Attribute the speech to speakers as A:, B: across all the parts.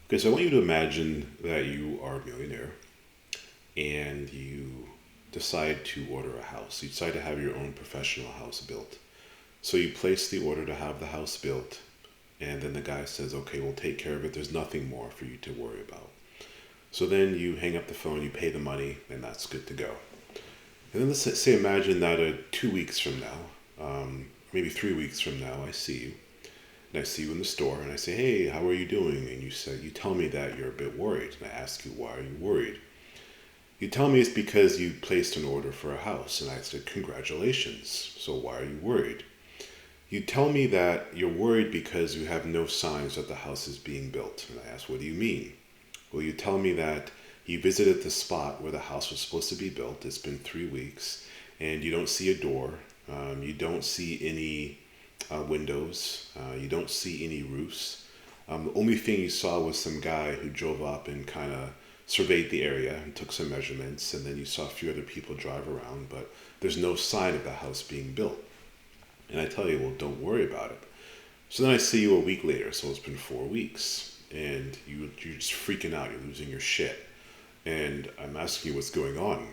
A: Okay, so I want you to imagine that you are a millionaire and you decide to order a house. You decide to have your own professional house built. So you place the order to have the house built, and then the guy says, okay, we'll take care of it. There's nothing more for you to worry about. So then you hang up the phone, you pay the money, and that's good to go. And then let's say, imagine that 2 weeks from now, maybe 3 weeks from now, I see you. And I see you in the store, and I say, hey, how are you doing? And you tell me that you're a bit worried. And I ask you, why are you worried? You tell me it's because you placed an order for a house. And I said, congratulations. So why are you worried? You tell me that you're worried because you have no signs that the house is being built. And I ask, what do you mean? Well, you tell me that you visited the spot where the house was supposed to be built. It's been 3 weeks, and you don't see a door. You don't see any windows. You don't see any roofs. The only thing you saw was some guy who drove up and kind of surveyed the area and took some measurements, and then you saw a few other people drive around, but there's no sign of the house being built. And I tell you, well, don't worry about it. So then I see you a week later, so it's been 4 weeks, and you're just freaking out. You're losing your shit. And I'm asking you what's going on.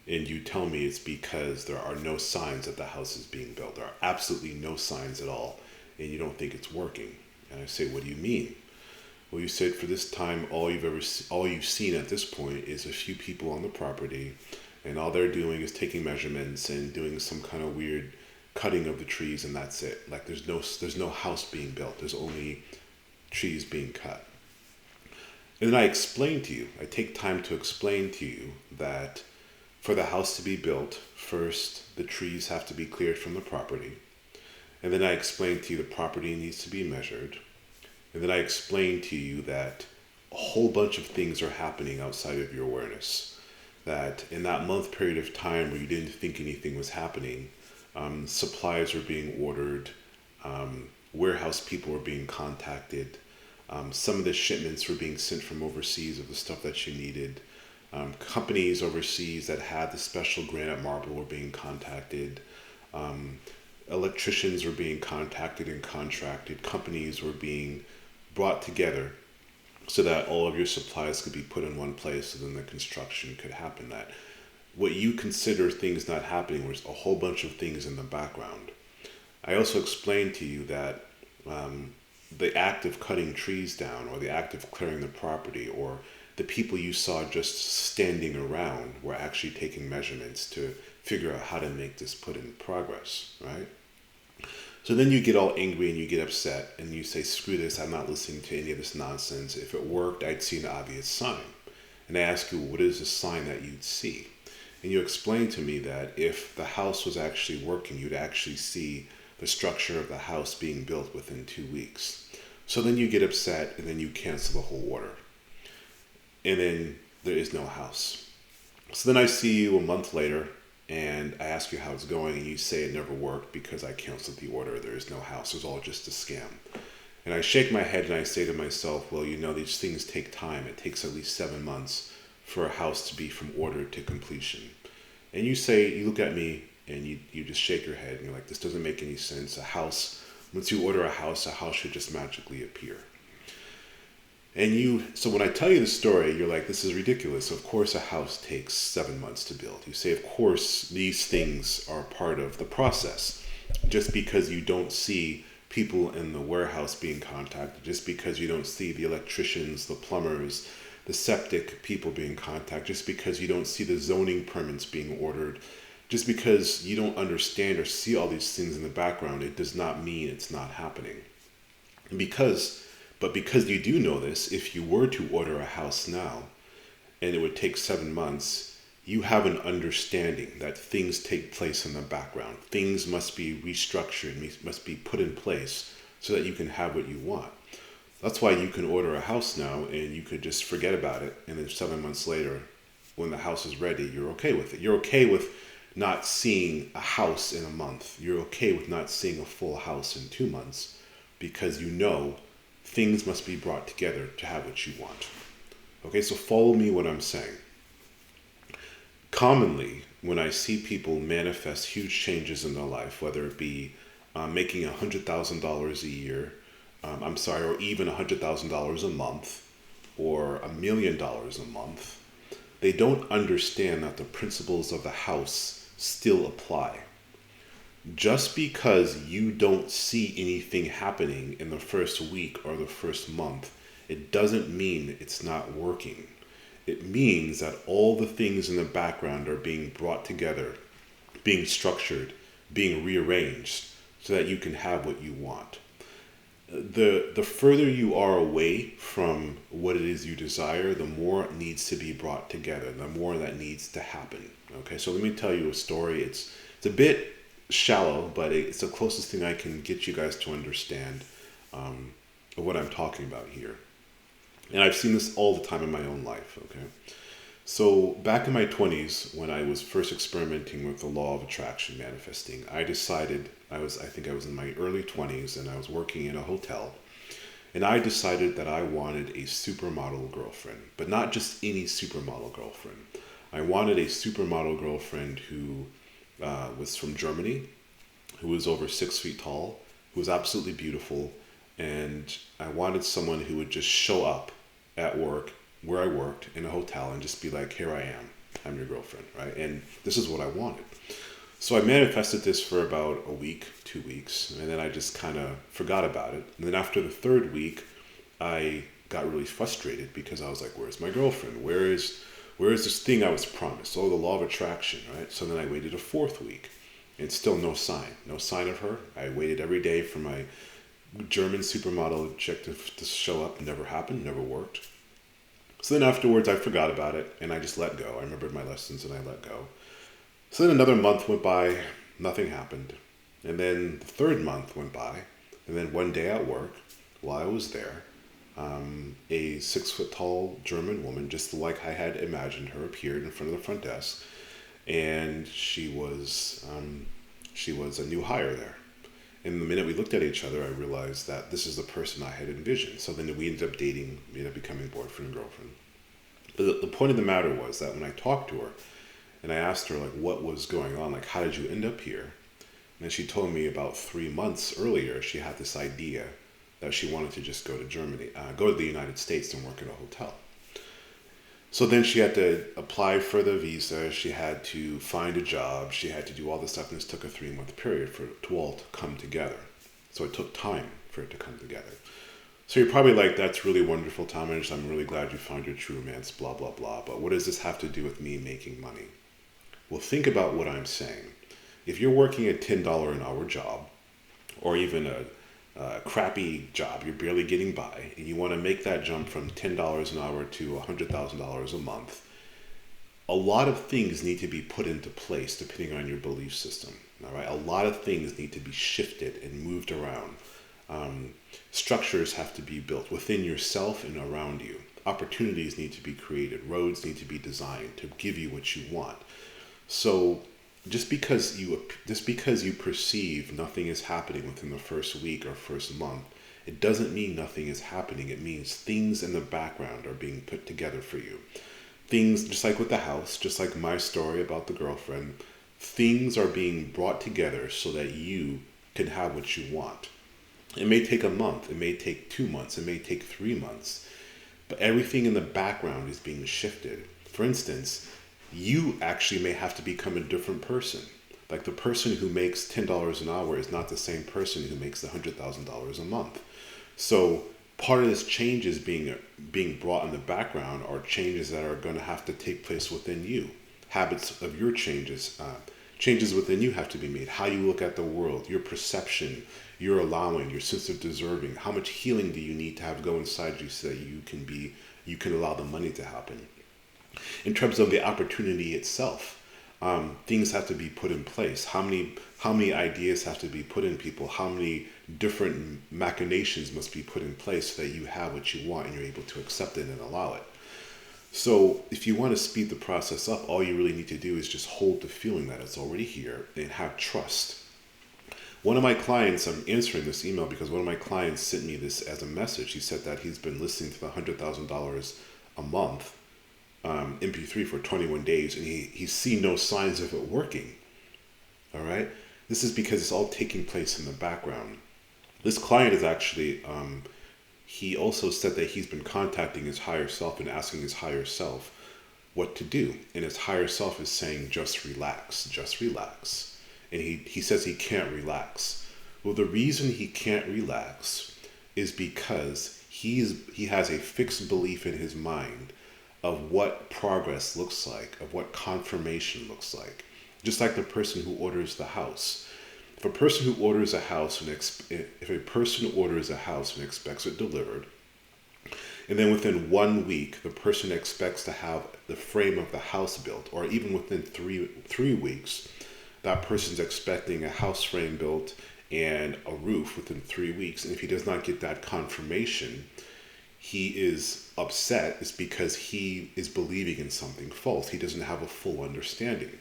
A: And you tell me it's because there are no signs that the house is being built. There are absolutely no signs at all, and you don't think it's working. And I say, what do you mean? Well, you said for this time, all you've seen at this point is a few people on the property, and all they're doing is taking measurements and doing some kind of weird cutting of the trees, and that's it. Like there's no house being built. There's only trees being cut. And then I explain to you. I take time to explain to you that for the house to be built, first the trees have to be cleared from the property. And then I explain to you the property needs to be measured. And then I explain to you that a whole bunch of things are happening outside of your awareness. That in that month period of time where you didn't think anything was happening, supplies were being ordered, warehouse people were being contacted, some of the shipments were being sent from overseas of the stuff that you needed. Companies overseas that had the special granite marble were being contacted. Electricians were being contacted and contracted. Companies were being brought together so that all of your supplies could be put in one place so then the construction could happen. That what you consider things not happening was a whole bunch of things in the background. I also explained to you that the act of cutting trees down, or the act of clearing the property, or the people you saw just standing around were actually taking measurements to figure out how to make this put in progress, right? So then you get all angry and you get upset and you say, screw this, I'm not listening to any of this nonsense. If it worked, I'd see an obvious sign. And I ask you, what is the sign that you'd see? And you explain to me that if the house was actually working, you'd actually see the structure of the house being built within 2 weeks. So then you get upset and then you cancel the whole order. And then there is no house. So then I see you a month later and I ask you how it's going and you say it never worked because I canceled the order. There is no house. It was all just a scam. And I shake my head and I say to myself, well, these things take time. It takes at least 7 months for a house to be from order to completion. And you look at me and you just shake your head and you're like, this doesn't make any sense. Once you order a house should just magically appear. So when I tell you the story, you're like, this is ridiculous. Of course a house takes 7 months to build. You say, of course, these things are part of the process. Just because you don't see people in the warehouse being contacted, just because you don't see the electricians, the plumbers, the septic people being contacted, just because you don't see the zoning permits being ordered, just because you don't understand or see all these things in the background, it does not mean it's not happening. But because you do know this, if you were to order a house now, and it would take 7 months, you have an understanding that things take place in the background. Things must be restructured, must be put in place so that you can have what you want. That's why you can order a house now and you could just forget about it. And then 7 months later, when the house is ready, you're okay with it. You're okay with not seeing a house in a month. You're okay with not seeing a full house in 2 months because you know things must be brought together to have what you want. Okay, so follow me what I'm saying. Commonly, when I see people manifest huge changes in their life, whether it be making $100,000 a year, or even $100,000 a month, or $1 million a month, they don't understand that the principles of the house still apply. Just because you don't see anything happening in the first week or the first month, it doesn't mean it's not working. It means that all the things in the background are being brought together, being structured, being rearranged so that you can have what you want. The further you are away from what it is you desire, the more it needs to be brought together, the more that needs to happen. Okay, so let me tell you a story. It's a bit shallow, but it's the closest thing I can get you guys to understand of what I'm talking about here. And I've seen this all the time in my own life. Okay, so back in my 20s, when I was first experimenting with the law of attraction manifesting, I decided I think I was in my early 20s, and I was working in a hotel, and I decided that I wanted a supermodel girlfriend, but not just any supermodel girlfriend. I wanted a supermodel girlfriend who was from Germany, who was over 6 feet tall, who was absolutely beautiful, and I wanted someone who would just show up at work, where I worked, in a hotel, and just be like, here I am, I'm your girlfriend, right? And this is what I wanted. So I manifested this for about a week, 2 weeks, and then I just kind of forgot about it. And then after the third week, I got really frustrated because I was like, where's my girlfriend? Where is this thing I was promised? Oh, the law of attraction, right? So then I waited a fourth week, and still no sign of her. I waited every day for my German supermodel chick to show up. Never happened, never worked. So then afterwards, I forgot about it, and I just let go. I remembered my lessons, and I let go. So then another month went by, nothing happened. And then the third month went by, and then one day at work, while I was there, a 6 foot tall German woman, just like I had imagined her, appeared in front of the front desk, and she was a new hire there. And the minute we looked at each other, I realized that this is the person I had envisioned. So then we ended up dating, becoming boyfriend and girlfriend. But the point of the matter was that when I talked to her, and I asked her, like, what was going on? Like, how did you end up here? And then she told me about 3 months earlier, she had this idea that she wanted to just go to Germany, go to the United States and work in a hotel. So then she had to apply for the visa. She had to find a job. She had to do all this stuff. And this took a 3 month period for it to all to come together. So it took time for it to come together. So you're probably like, that's really wonderful, Thomas. I'm really glad you found your true romance, blah, blah, blah. But what does this have to do with me making money? Well, think about what I'm saying. If you're working a $10 an hour job, or even a crappy job, you're barely getting by, and you want to make that jump from $10 an hour to $100,000 a month, a lot of things need to be put into place depending on your belief system. All right, a lot of things need to be shifted and moved around. Structures have to be built within yourself and around you. Opportunities need to be created. Roads need to be designed to give you what you want. So just because you perceive nothing is happening within the first week or first month, it doesn't mean nothing is happening. It means things in the background are being put together for you. Things, just like with the house, just like my story about the girlfriend, things are being brought together so that you can have what you want. It may take a month, it may take 2 months, it may take 3 months, but everything in the background is being shifted. For instance, you actually may have to become a different person. Like the person who makes $10 an hour is not the same person who makes $100,000 a month. So part of this changes being brought in the background are changes that are going to have to take place within you. Habits of your changes within you have to be made. How you look at the world, your perception, your allowing, your sense of deserving. How much healing do you need to have go inside you so that you can allow the money to happen? In terms of the opportunity itself, things have to be put in place. How many ideas have to be put in people? How many different machinations must be put in place so that you have what you want and you're able to accept it and allow it? So if you want to speed the process up, all you really need to do is just hold the feeling that it's already here and have trust. One of my clients, I'm answering this email because one of my clients sent me this as a message. He said that he's been listening to the $100,000 a month MP3 for 21 days, and he's seen no signs of it working. All right, this is because it's all taking place in the background. This client is actually he also said that he's been contacting his higher self and asking his higher self what to do. And his higher self is saying, just relax, just relax. And he says he can't relax. Well, the reason he can't relax is because he has a fixed belief in his mind of what progress looks like, of what confirmation looks like. Just like the person who orders the house. If a person who orders a house and if a person orders a house and expects it delivered, and then within 1 week the person expects to have the frame of the house built, or even within three weeks, that person's expecting a house frame built and a roof within 3 weeks, and if he does not get that confirmation, he is upset. Is because he is believing in something false. He doesn't have a full understanding.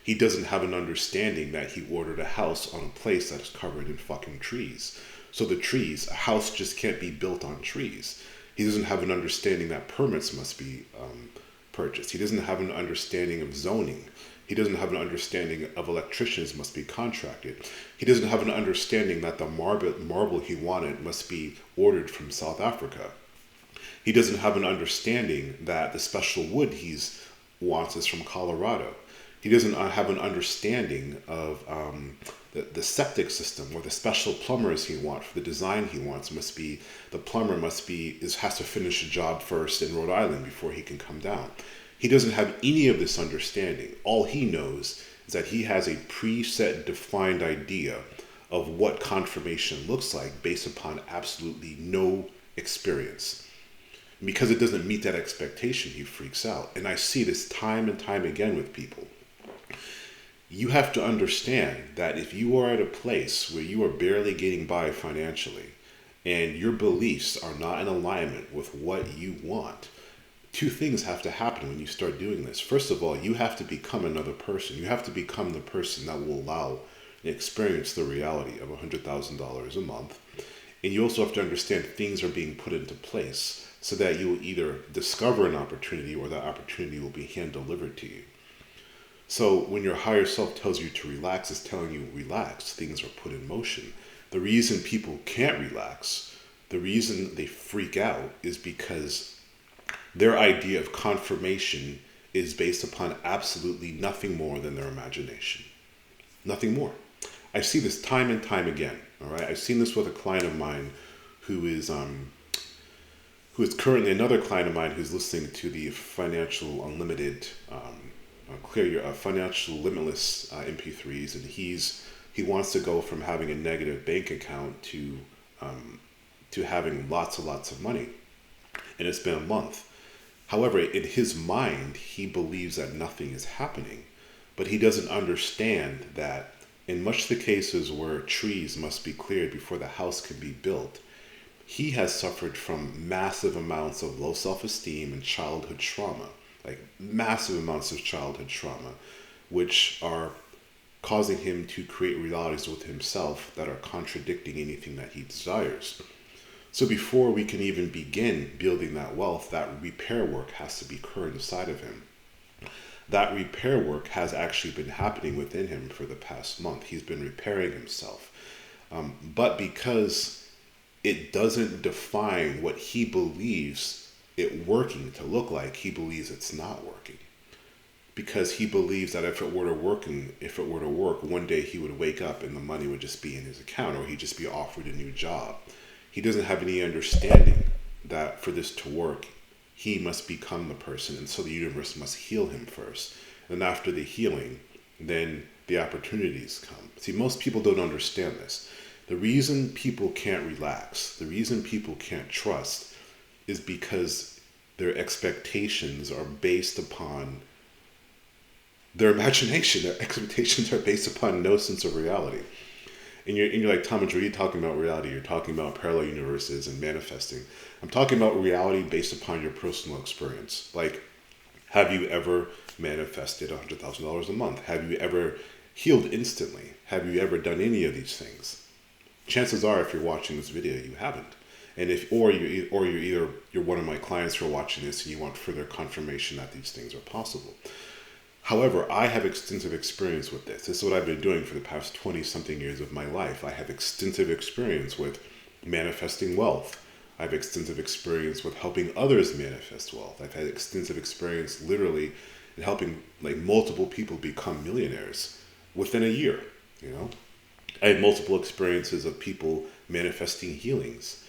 A: He doesn't have an understanding that he ordered a house on a place that is covered in fucking trees. So a house just can't be built on trees. He doesn't have an understanding that permits must be purchased. He doesn't have an understanding of zoning. He doesn't have an understanding of electricians must be contracted. He doesn't have an understanding that the marble he wanted must be ordered from South Africa. He doesn't have an understanding that the special wood he wants is from Colorado. He doesn't have an understanding of the septic system, or the special plumbers he wants for the design he wants has to finish a job first in Rhode Island before he can come down. He doesn't have any of this understanding. All he knows is that he has a preset, defined idea of what confirmation looks like based upon absolutely no experience. And because it doesn't meet that expectation, he freaks out. And I see this time and time again with people. You have to understand that if you are at a place where you are barely getting by financially and your beliefs are not in alignment with what you want, two things have to happen when you start doing this. First of all, you have to become another person. You have to become the person that will allow and experience the reality of $100,000 a month. And you also have to understand things are being put into place so that you will either discover an opportunity or that opportunity will be hand delivered to you. So when your higher self tells you to relax, it's telling you relax, things are put in motion. The reason people can't relax, the reason they freak out is because their idea of confirmation is based upon absolutely nothing more than their imagination. Nothing more. I see this time and time again. All right, I've seen this with a client of mine who is currently another client of mine who's listening to the Financial Unlimited, Financial Limitless MP3s, and he wants to go from having a negative bank account to having lots and lots of money, and it's been a month. However, in his mind, he believes that nothing is happening, but he doesn't understand that in much of the cases where trees must be cleared before the house can be built, he has suffered from massive amounts of low self-esteem and childhood trauma, like massive amounts of childhood trauma, which are causing him to create realities with himself that are contradicting anything that he desires. So before we can even begin building that wealth, that repair work has to be occurred inside of him. That repair work has actually been happening within him for the past month. He's been repairing himself. But because it doesn't define what he believes it working to look like, he believes it's not working. Because he believes that if it were to work, one day he would wake up and the money would just be in his account, or he'd just be offered a new job. He doesn't have any understanding that for this to work, he must become the person, and so the universe must heal him first. And after the healing, then the opportunities come. See, most people don't understand this. The reason people can't relax, the reason people can't trust, is because their expectations are based upon their imagination. Their expectations are based upon no sense of reality. And you're like, Tom and Drew, you're talking about reality. You're talking about parallel universes and manifesting. I'm talking about reality based upon your personal experience. Like, have you ever manifested $100,000 a month? Have you ever healed instantly? Have you ever done any of these things? Chances are, if you're watching this video, you haven't. And you're one of my clients who are watching this and you want further confirmation that these things are possible. However, I have extensive experience with this. This is what I've been doing for the past 20-something years of my life. I have extensive experience with manifesting wealth. I have extensive experience with helping others manifest wealth. I've had extensive experience literally in helping like multiple people become millionaires within a year, you know. I had multiple experiences of people manifesting healings.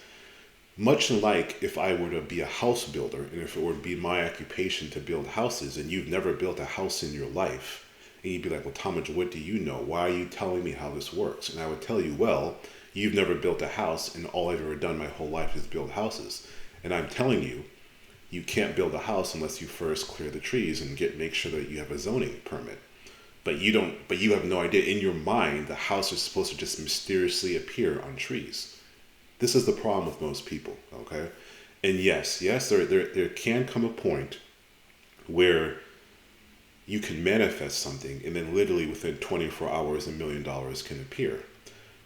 A: Much like if I were to be a house builder and if it were to be my occupation to build houses and you've never built a house in your life, and you'd be like, well, Talmadge, what do you know? Why are you telling me how this works? And I would tell you, well, you've never built a house and all I've ever done my whole life is build houses. And I'm telling you, you can't build a house unless you first clear the trees and make sure that you have a zoning permit. But you have no idea. In your mind, the house is supposed to just mysteriously appear on trees. This is the problem with most people, okay? And yes, there can come a point where you can manifest something and then literally within 24 hours, $1 million can appear.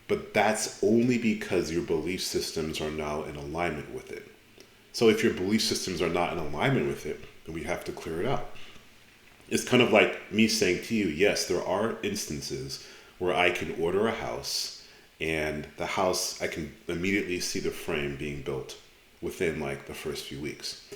A: But that's only because your belief systems are now in alignment with it. So if your belief systems are not in alignment with it, then we have to clear it out. It's kind of like me saying to you, yes, there are instances where I can order a house and the house, I can immediately see the frame being built within like the first few weeks.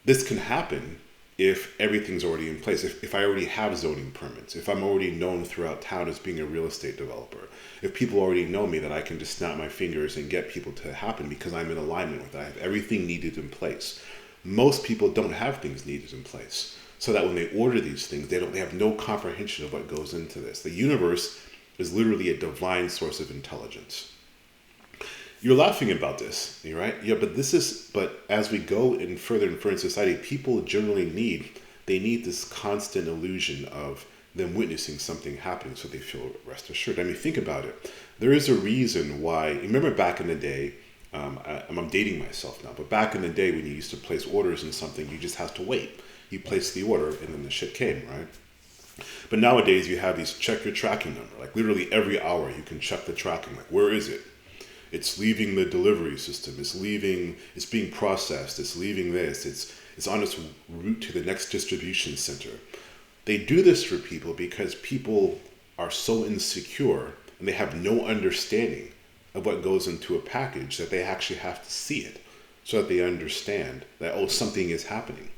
A: This can happen if everything's already in place, if I already have zoning permits, if I'm already known throughout town as being a real estate developer, if people already know me that I can just snap my fingers and get people to happen because I'm in alignment with it. I have everything needed in place. Most people don't have things needed in place. So that when they order these things, they have no comprehension of what goes into this. The universe is literally a divine source of intelligence. You're laughing about this, right? Yeah, but as we go in further and further in society, people generally need this constant illusion of them witnessing something happening so they feel rest assured. I mean, think about it. There is a reason why, remember back in the day, I'm dating myself now, but back in the day when you used to place orders in something, you just had to wait. You placed the order and then the shit came, right? But nowadays you have these check your tracking number. Like literally every hour you can check the tracking. Like where is it? It's leaving the delivery system. It's being processed. It's leaving this. It's on its route to the next distribution center. They do this for people because people are so insecure and they have no understanding of what goes into a package that they actually have to see it so that they understand that, oh, something is happening.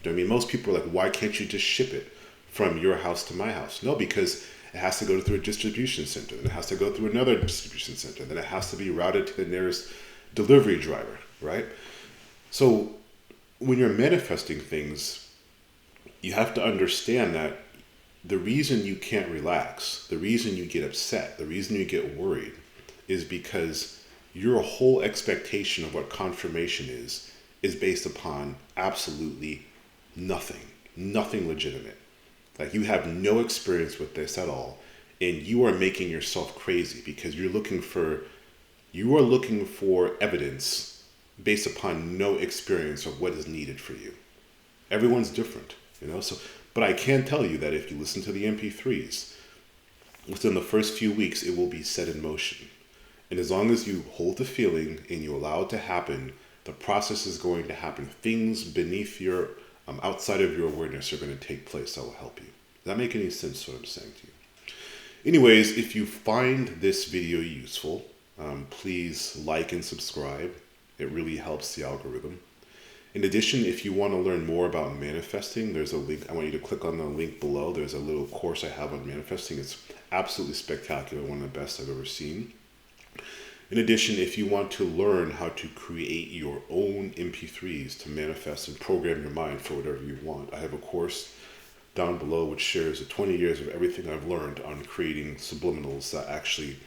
A: I mean, most people are like, why can't you just ship it from your house to my house? No, because it has to go through a distribution center, then it has to go through another distribution center, then it has to be routed to the nearest delivery driver, right? So when you're manifesting things, you have to understand that the reason you can't relax, the reason you get upset, the reason you get worried is because your whole expectation of what confirmation is based upon absolutely nothing legitimate. Like you have no experience with this at all, and you are making yourself crazy because you are looking for evidence based upon no experience of what is needed for you. Everyone's different, you know. So, but I can tell you that if you listen to the MP3s, within the first few weeks, it will be set in motion. And as long as you hold the feeling and you allow it to happen, the process is going to happen. Things beneath your outside of your awareness are going to take place that will help you. Does that make any sense what I'm saying to you? Anyways, if you find this video useful, please like and subscribe. It really helps the algorithm. In addition, if you want to learn more about manifesting, there's a link. I want you to click on the link below. There's a little course I have on manifesting. It's absolutely spectacular, one of the best I've ever seen. In addition, if you want to learn how to create your own MP3s to manifest and program your mind for whatever you want, I have a course down below which shares the 20 years of everything I've learned on creating subliminals that actually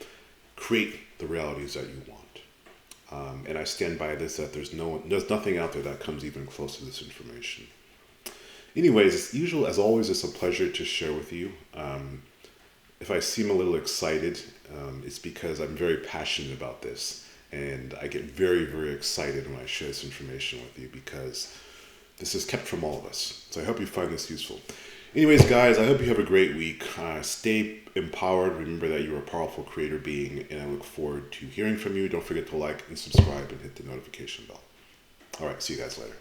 A: create the realities that you want. And I stand by this, that there's nothing out there that comes even close to this information. Anyways, as always, it's a pleasure to share with you. If I seem a little excited, it's because I'm very passionate about this. And I get very, very excited when I share this information with you because this is kept from all of us. So I hope you find this useful. Anyways, guys, I hope you have a great week. Stay empowered. Remember that you're a powerful creator being, and I look forward to hearing from you. Don't forget to like and subscribe and hit the notification bell. All right, see you guys later.